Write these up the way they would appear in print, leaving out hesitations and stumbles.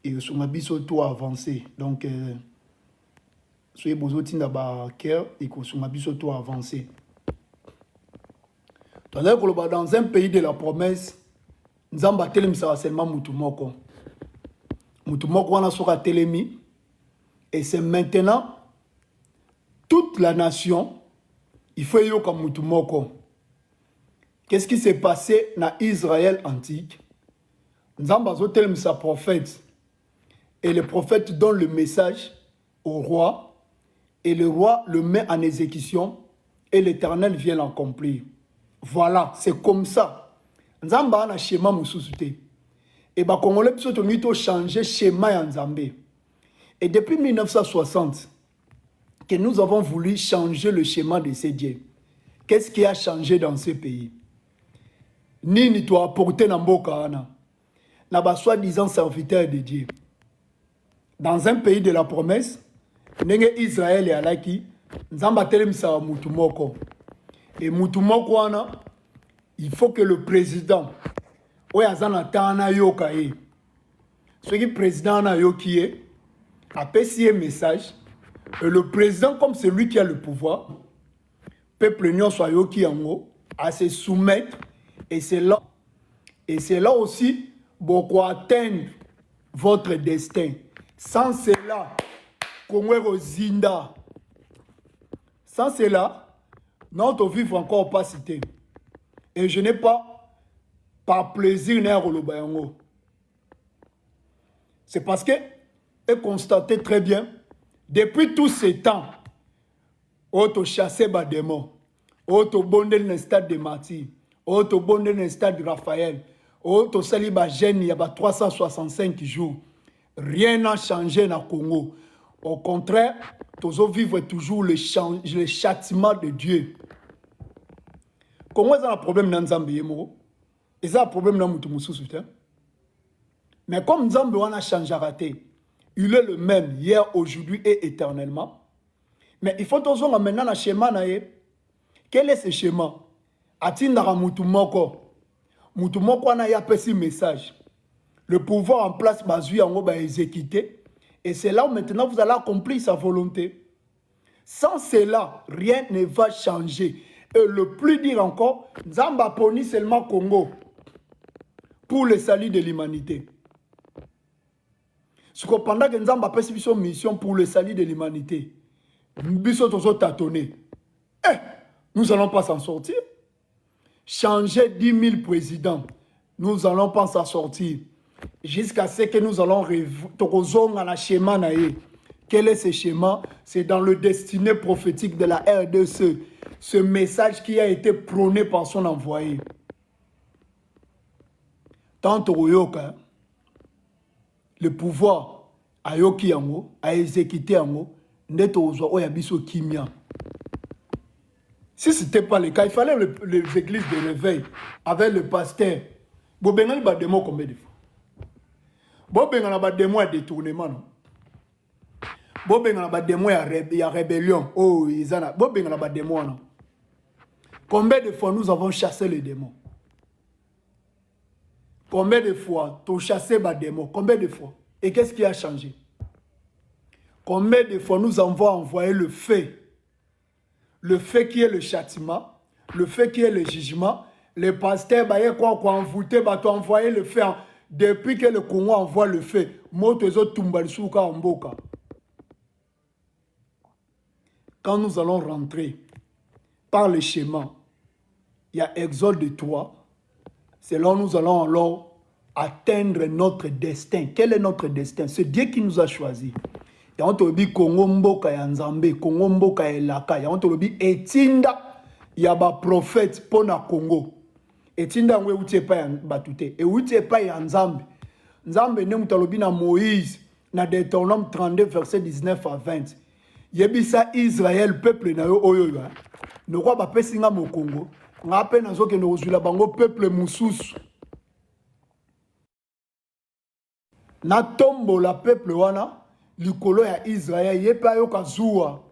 et sur ma biso tout avancé. Donc, soyez besoin de cœur et sur ma biso tout avancé. Dans un pays de la promesse, nous avons seulement Moutoumoko. Moutoumoko, on a sur Télémi. Et c'est maintenant toute la nation, il faut y comme Moutoumoko. Qu'est-ce qui s'est passé dans Israël antique? Nous avons sa prophète. Et le prophète donne le message au roi. Et le roi le met en exécution. Et l'Éternel vient l'accomplir. Voilà, c'est comme ça. Nous avons un schéma moussouté. Et les Congolais ont changé le schéma en Zambé. Et depuis 1960, que nous avons voulu changer le schéma de ces dieux. Qu'est-ce qui a changé dans ce pays? Nini tu as apporté dans Mbokana, n'a soi-disant serviteur de Dieu. Dans un pays de la promesse, Israël et Alaki, nous avons battu Moutoumoko. Et Moutoumoko, il faut que le président, ce qui est président a passé un message. Et le président, comme c'est lui qui a le pouvoir, peuple union soit yoki en haut, à se soumettre. Et c'est là aussi beaucoup atteindre votre destin. Sans cela, Congo Zinda. Sans cela, notre vie va encore pas citer. Et je n'ai pas, par plaisir, le bayango. C'est parce que, et constatez très bien, depuis tous ces temps, auto chassé ba démon, auto bondé dans le stade de Martyr, auto bondé dans le stade de Raphaël, auto sali ba jeune, il y a 365 jours. Rien n'a changé dans le Congo. Au contraire, tous vivre toujours le châtiment de Dieu. Congo a un problème dans Zambie, et ça a un problème dans Moutoumoussou. Mais comme Zambie a changé à rater, il est le même hier, aujourd'hui et éternellement. Mais il faut toujours maintenant un schéma. Quel est ce schéma? Atindara Moutoumoko. Moutoumoko a un petit message. Le pouvoir en place basé en va exécuter. Et c'est là où maintenant vous allez accomplir sa volonté. Sans cela, rien ne va changer. Et le plus dire encore, Zamba poni seulement Congo pour le salut de l'humanité. Pendant que nous avons fait une mission pour le salut de l'humanité, nous n'allons pas s'en sortir. Changer 10 000 présidents, nous n'allons pas s'en sortir. Jusqu'à ce que nous allons rêver à schéma. Quel est ce schéma? C'est dans le destiné prophétique de la RDC. Ce message qui a été prôné par son envoyé. Tant Royoka, le pouvoir a yoki yango, a exécuté yango, neto ozo oyabiso kimia. Si ce n'était pas le cas, il fallait les églises de réveil avec le pasteur. Bobengal ba démo combien de fois? Bobengal ba démo à détournement. Bobengal ba démo à rébellion. Oh, Isana. Bobengal ba démo non. Combien de fois nous avons chassé les démons? Combien de fois tu as chassé les démons? Combien de fois? Et qu'est-ce qui a changé? Combien de fois nous avons envoyé le fait? Le fait qui est le châtiment, le fait qui est le jugement. Les pasteurs, quoi envoûté, tu envoyé le fait. Depuis que le Congo envoie le fait, quand nous allons rentrer par le schéma, il y a Exode de 3. C'est là où nous allons alors atteindre notre destin. Quel est notre destin? C'est Dieu qui nous a choisis. Et on te dit Congo Mboka ya Nzambe, Congo Mboka ya Laka. Et on te dit Etinda, il y a un prophète pour le Congo. Etinda ngwe utie pa ya batute. Et utie pa ya Nzambe. Nzambe ne mutalobi na Moïse, na Deutéronome 32, verset 19 à 20. Yebisa Israël, peuple na yo oyo yo. Ne crois pas pesinga mo Congo. Nga pe na zo ke no zula bango peuple mususu. Na tombo la peuple wana. Likolo ya Israël, yepa yo kazua,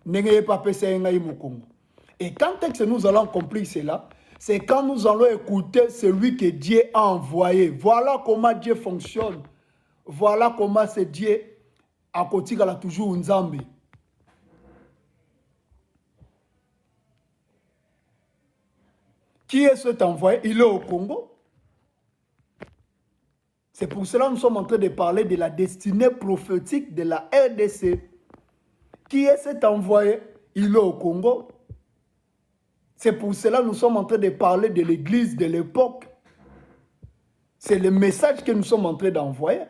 nenge yepa pesa yenga yi mokongo. Et quand est-ce que nous allons accomplir cela? C'est quand nous allons écouter celui que Dieu a envoyé. Voilà comment Dieu fonctionne. Voilà comment c'est Dieu à côté a toujours Nzambe. Qui est cet envoyé? Il est au Congo. C'est pour cela que nous sommes en train de parler de la destinée prophétique de la RDC. Qui est cet envoyé? Il est au Congo. C'est pour cela que nous sommes en train de parler de l'église de l'époque. C'est le message que nous sommes en train d'envoyer.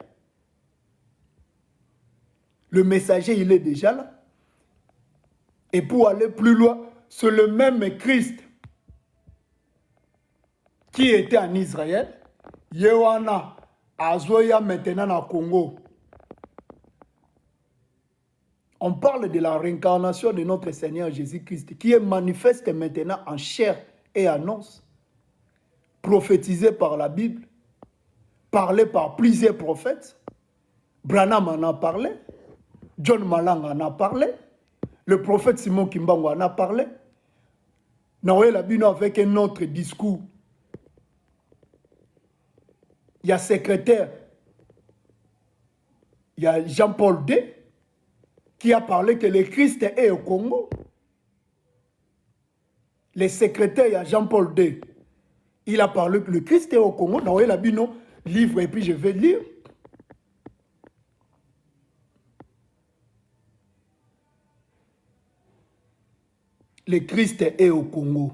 Le messager, il est déjà là. Et pour aller plus loin, c'est le même Christ qui était en Israël. Yewana, Azoya maintenant au Congo. On parle de la réincarnation de notre Seigneur Jésus-Christ qui est manifeste maintenant en chair et en os, prophétisé par la Bible, parlé par plusieurs prophètes. Branham en a parlé, John Malang en a parlé, le prophète Simon Kimbangu en a parlé. Noé Labino avec un autre discours. Il y a secrétaire, il y a Jean-Paul II qui a parlé que le Christ est au Congo. Le secrétaire, il y a Jean-Paul II. Il a parlé que le Christ est au Congo. Noé Labino livre et puis je vais lire. Le Christ est au Congo.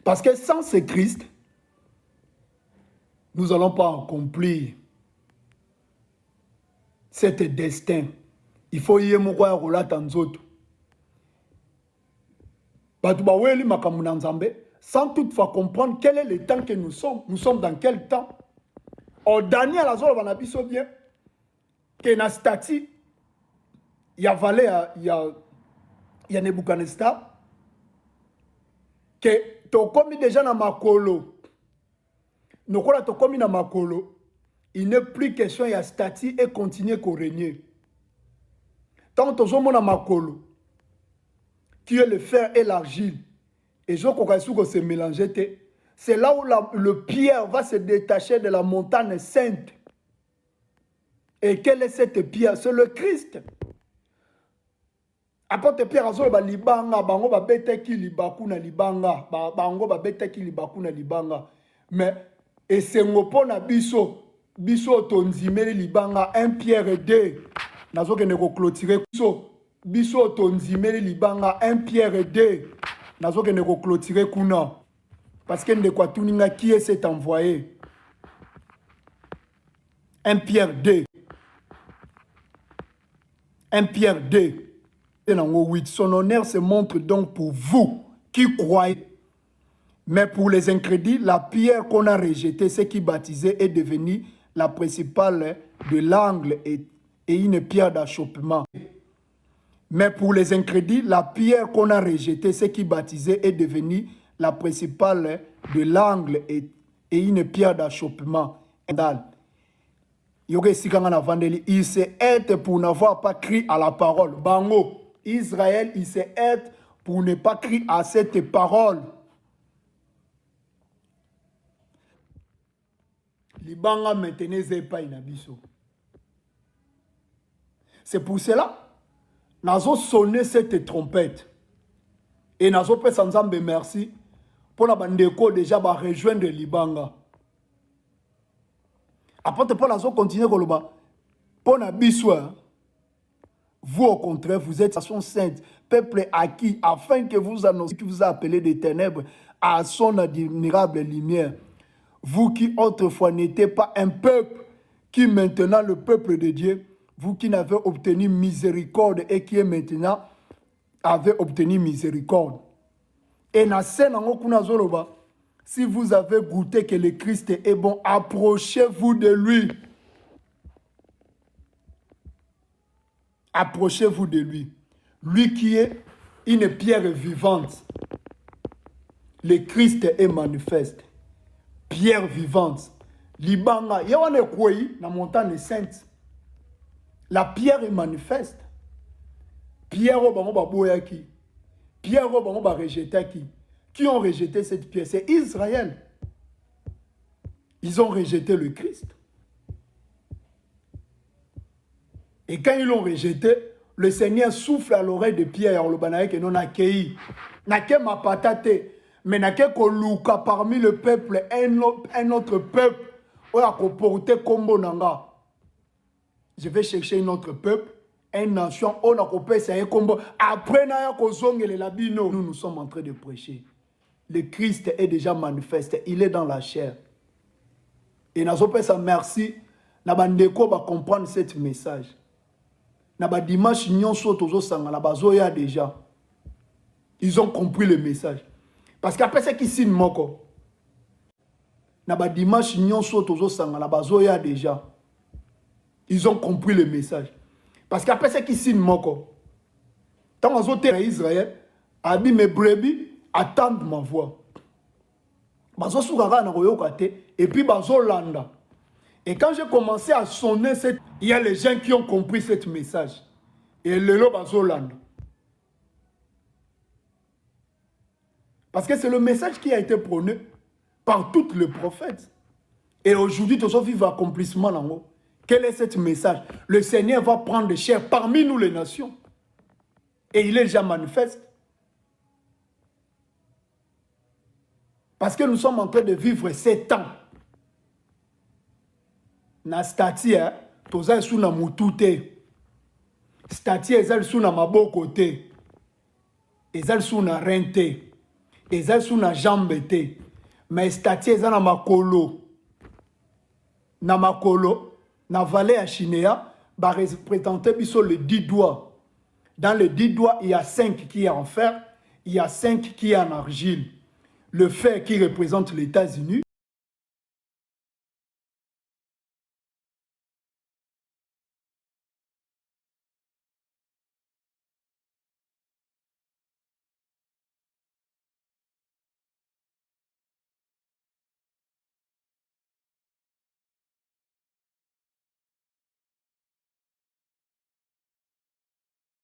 Parce que sans ce Christ, nous n'allons pas accomplir cet destin. Il faut y avoir un rôle dans autres. Sans toutefois comprendre quel est le temps que nous sommes. Nous sommes dans quel temps? Au Daniel, on a vu bien que dans statue, il y a Valé, il y a Nebuchadnezzar, que tu as commis déjà dans Makolo. Nous avons commis dans Makolo. Il n'est plus question, il y a statut et continuer à régner. Tant que tu as dans Makolo, qui est le fer et l'argile, et je crois que se mélanger, c'est là où le pierre va se détacher de la montagne sainte. Et quelle est cette pierre? C'est le Christ. Apporte pierre azolo ba libanga bango ba beteki libaku na libanga bango ba beteki libaku na libanga mais esengo pona biso tonzimeli libanga 1 Pierre 2 nazoke ne ko clôturer biso tonzimeli libanga 1 Pierre 2 nazoke ne ko clôturer kuna parce que ndeko tuninga qui est cet envoyé 1 Pierre 2 1 Pierre 2 son honneur se montre donc pour vous qui croyez. Mais pour les incrédules, la pierre qu'on a rejetée, ce qui baptisait, est devenue la principale de l'angle et une pierre d'achoppement. Mais pour les incrédules, la pierre qu'on a rejetée, ce qui baptisait, est devenue la principale de l'angle et une pierre d'achoppement. Il s'est hâte pour n'avoir pas crié à la parole. Bango. Israël, il s'est hâte pour ne pas crier à cette parole. Libanga maintenant c'est pas inabiso. C'est pour cela nazo sonné cette trompette et nazo pe sanzambe merci pour la bandeko déjà ba rejoindre Libanga. Après pour nazo continuer koloba pour na biso. Vous, au contraire, vous êtes nation sainte, peuple acquis, afin que vous annonciez qui vous a appelé des ténèbres à son admirable lumière. Vous qui autrefois n'étiez pas un peuple, qui maintenant le peuple de Dieu, vous qui n'avez obtenu miséricorde et qui est maintenant avez obtenu miséricorde. Et si vous avez goûté que le Christ est bon, approchez-vous de lui. Approchez-vous de lui. Lui qui est une pierre vivante. Le Christ est manifeste. Pierre vivante. Libanga, il y a un écoué dans la montagne sainte. La pierre est manifeste. Pierre au bango baboyaki. Pierre au bango ba rejeté. Qui ont rejeté cette pierre? C'est Israël. Ils ont rejeté le Christ. Et quand ils l'ont rejeté, le Seigneur souffle à l'oreille de Pierre et non accueilli. N'a que ma patate, mais n'a que koluka parmi le peuple un autre peuple. Oya ko porter kombo nanga. Je vais chercher un autre peuple, une nation, on a coupé ça kombo. Après na ko zongele la bino. Nous sommes en train de prêcher. Le Christ est déjà manifeste, il est dans la chair. Et nous avons ça merci, na bandeko va comprendre ce message. Na ba dimanche nyonso tozo sanga na bazoya déjà. Ils ont compris le message. Parce qu'après ce qui signe moko. Na ba dimanche nyonso tozo sanga na bazoya déjà. Ils ont compris le message. Parce qu'après ce qui signe moko. Tant aux autres Israël, a dit mes brebis attendent ma voix. Bazo soukara na koyoka te et puis bazo landa. Et quand j'ai commencé à sonner il y a les gens qui ont compris ce message. Et le lo bazo landa. Parce que c'est le message qui a été prôné par tous les prophètes. Et aujourd'hui, tout ça vivre accomplissement en haut. Quel est ce message? Le Seigneur va prendre chair parmi nous les nations. Et il est déjà manifeste. Parce que nous sommes en train de vivre ces temps. Na stati, toza sous na mutute. Stati ezal sous na maboko te. Ezal sous na rente. Ezal sous na jambe te. Mais stati ezal na makolo. Na makolo, na vallée à Chinea, va représenter biso le 10 doigts. Dans les 10 doigts, il y a 5 qui est en fer, il y a 5 qui est en argile. Le fer qui représente les États-Unis,